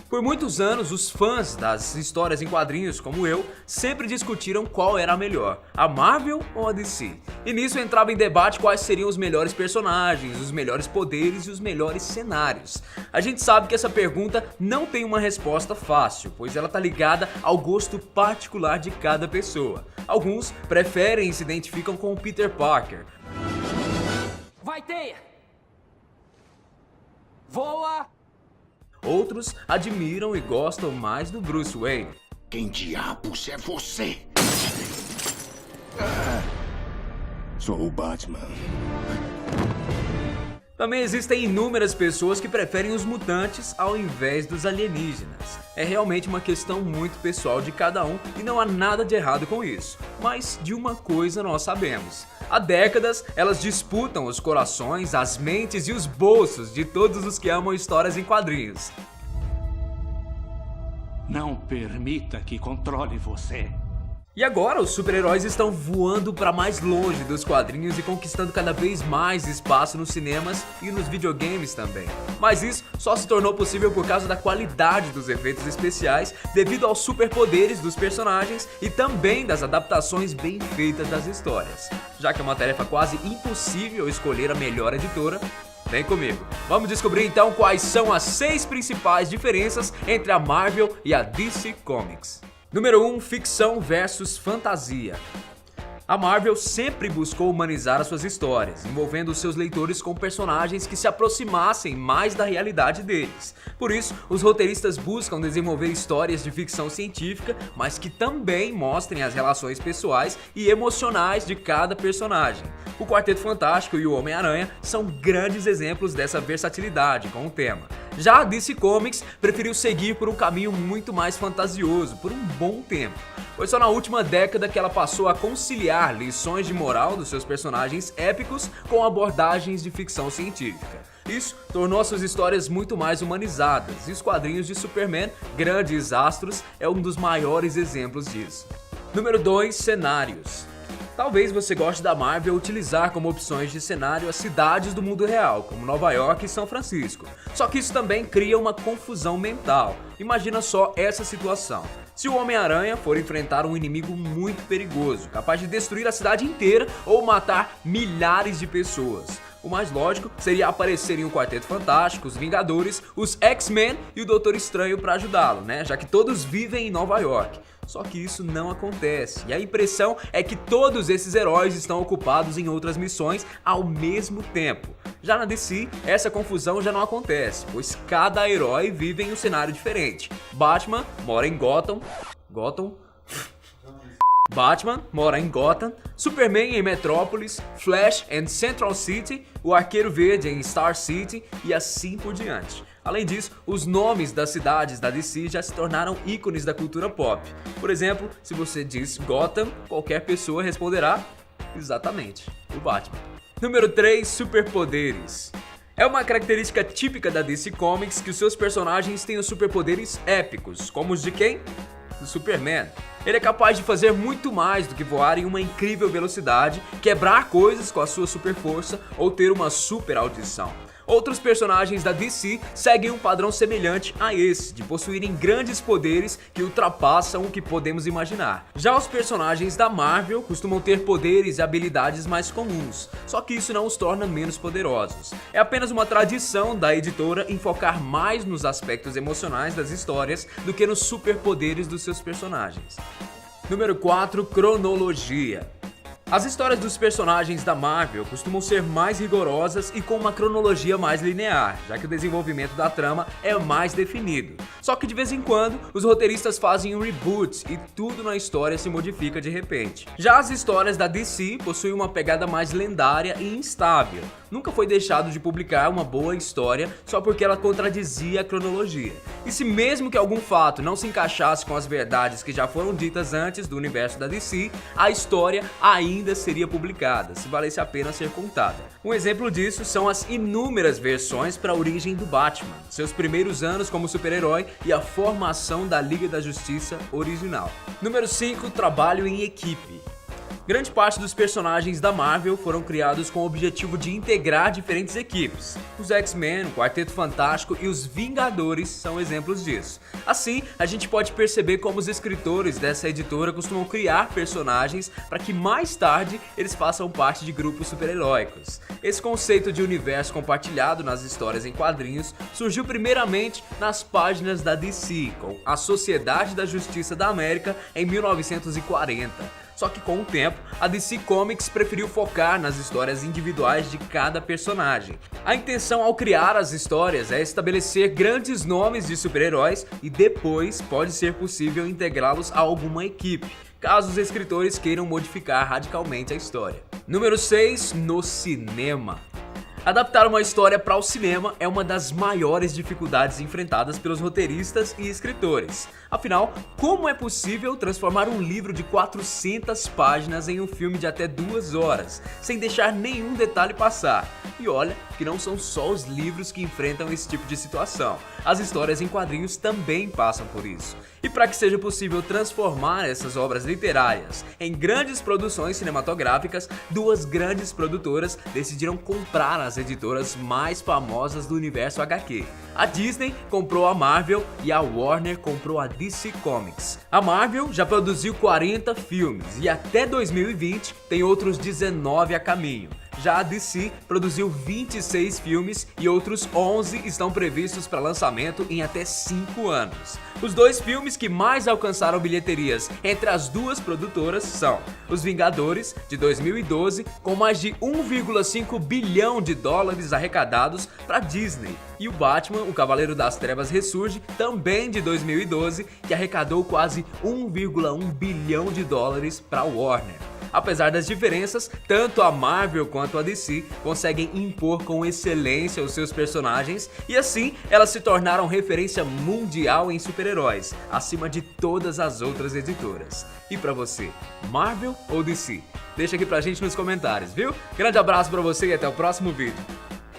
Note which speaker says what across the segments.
Speaker 1: Por muitos anos, os fãs das histórias em quadrinhos, como eu, sempre discutiram qual era a melhor, a Marvel ou a DC. E nisso entrava em debate quais seriam os melhores personagens, os melhores poderes e os melhores cenários. A gente sabe que essa pergunta não tem uma resposta fácil, pois ela tá ligada ao gosto particular de cada pessoa. Alguns preferem e se identificam com o Peter Parker.
Speaker 2: Vai, Teia! Voa!
Speaker 1: Outros admiram e gostam mais do Bruce Wayne.
Speaker 3: Quem diabos é você? Sou o Batman.
Speaker 1: Também existem inúmeras pessoas que preferem os mutantes ao invés dos alienígenas. É realmente uma questão muito pessoal de cada um e não há nada de errado com isso. Mas de uma coisa nós sabemos. Há décadas, elas disputam os corações, as mentes e os bolsos de todos os que amam histórias em quadrinhos.
Speaker 4: Não permita que controle você.
Speaker 1: E agora os super-heróis estão voando para mais longe dos quadrinhos e conquistando cada vez mais espaço nos cinemas e nos videogames também. Mas isso só se tornou possível por causa da qualidade dos efeitos especiais, devido aos superpoderes dos personagens e também das adaptações bem feitas das histórias. Já que é uma tarefa quase impossível escolher a melhor editora, vem comigo. Vamos descobrir então quais são as 6 principais diferenças entre a Marvel e a DC Comics. Número 1. Ficção versus fantasia. A Marvel sempre buscou humanizar as suas histórias, envolvendo os seus leitores com personagens que se aproximassem mais da realidade deles. Por isso, os roteiristas buscam desenvolver histórias de ficção científica, mas que também mostrem as relações pessoais e emocionais de cada personagem. O Quarteto Fantástico e o Homem-Aranha são grandes exemplos dessa versatilidade com o tema. Já a DC Comics preferiu seguir por um caminho muito mais fantasioso por um bom tempo. Foi só na última década que ela passou a conciliar lições de moral dos seus personagens épicos com abordagens de ficção científica. Isso tornou suas histórias muito mais humanizadas, e os quadrinhos de Superman, Grandes Astros, é um dos maiores exemplos disso. Número 2. Cenários. Talvez você goste da Marvel utilizar como opções de cenário as cidades do mundo real, como Nova York e São Francisco. Só que isso também cria uma confusão mental. Imagina só essa situação. Se o Homem-Aranha for enfrentar um inimigo muito perigoso, capaz de destruir a cidade inteira ou matar milhares de pessoas, o mais lógico seria aparecerem o Quarteto Fantástico, os Vingadores, os X-Men e o Doutor Estranho para ajudá-lo, né? Já que todos vivem em Nova York. Só que isso não acontece, e a impressão é que todos esses heróis estão ocupados em outras missões ao mesmo tempo. Já na DC, essa confusão já não acontece, pois cada herói vive em um cenário diferente. Batman mora em Gotham, Batman mora em Gotham, Superman em Metrópolis, Flash em Central City, o Arqueiro Verde em Star City e assim por diante. Além disso, os nomes das cidades da DC já se tornaram ícones da cultura pop. Por exemplo, se você diz Gotham, qualquer pessoa responderá exatamente, o Batman. Número 3. Superpoderes. É uma característica típica da DC Comics que os seus personagens tenham superpoderes épicos, como os de quem? Do Superman. Ele é capaz de fazer muito mais do que voar em uma incrível velocidade, quebrar coisas com a sua super força ou ter uma super audição. Outros personagens da DC seguem um padrão semelhante a esse, de possuírem grandes poderes que ultrapassam o que podemos imaginar. Já os personagens da Marvel costumam ter poderes e habilidades mais comuns, só que isso não os torna menos poderosos. É apenas uma tradição da editora em focar mais nos aspectos emocionais das histórias do que nos superpoderes dos seus personagens. Número 4. Cronologia. As histórias dos personagens da Marvel costumam ser mais rigorosas e com uma cronologia mais linear, já que o desenvolvimento da trama é mais definido. Só que de vez em quando, os roteiristas fazem um reboot e tudo na história se modifica de repente. Já as histórias da DC possuem uma pegada mais lendária e instável. Nunca foi deixado de publicar uma boa história só porque ela contradizia a cronologia. E se mesmo que algum fato não se encaixasse com as verdades que já foram ditas antes do universo da DC, a história ainda seria publicada, se valesse a pena ser contada. Um exemplo disso são as inúmeras versões para a origem do Batman, seus primeiros anos como super-herói e a formação da Liga da Justiça original. Número 5. Trabalho em equipe. Grande parte dos personagens da Marvel foram criados com o objetivo de integrar diferentes equipes. Os X-Men, o Quarteto Fantástico e os Vingadores são exemplos disso. Assim, a gente pode perceber como os escritores dessa editora costumam criar personagens para que mais tarde eles façam parte de grupos super-heróicos. Esse conceito de universo compartilhado nas histórias em quadrinhos surgiu primeiramente nas páginas da DC, com a Sociedade da Justiça da América em 1940. Só que com o tempo, a DC Comics preferiu focar nas histórias individuais de cada personagem. A intenção ao criar as histórias é estabelecer grandes nomes de super-heróis e depois pode ser possível integrá-los a alguma equipe, caso os escritores queiram modificar radicalmente a história. Número 6. No cinema. Adaptar uma história para o cinema é uma das maiores dificuldades enfrentadas pelos roteiristas e escritores. Afinal, como é possível transformar um livro de 400 páginas em um filme de até 2 horas, sem deixar nenhum detalhe passar? E olha que não são só os livros que enfrentam esse tipo de situação. As histórias em quadrinhos também passam por isso. E para que seja possível transformar essas obras literárias em grandes produções cinematográficas, 2 grandes produtoras decidiram comprar as editoras mais famosas do universo HQ. A Disney comprou a Marvel e a Warner comprou a DC Comics. A Marvel já produziu 40 filmes e até 2020 tem outros 19 a caminho. Já a DC produziu 26 filmes e outros 11 estão previstos para lançamento em até 5 anos. Os 2 filmes que mais alcançaram bilheterias entre as 2 produtoras são Os Vingadores, de 2012, com mais de 1,5 bilhão de dólares arrecadados para Disney, e o Batman, o Cavaleiro das Trevas Ressurge, também de 2012, que arrecadou quase 1,1 bilhão de dólares para Warner. Apesar das diferenças, tanto a Marvel quanto a DC conseguem impor com excelência os seus personagens e assim elas se tornaram referência mundial em super-heróis, acima de todas as outras editoras. E pra você, Marvel ou DC? Deixa aqui pra gente nos comentários, viu? Grande abraço pra você e até o próximo vídeo.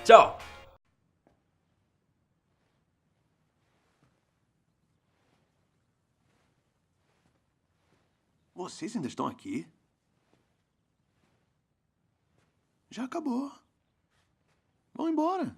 Speaker 1: Tchau!
Speaker 3: Vocês ainda estão aqui? Já acabou. Vão embora.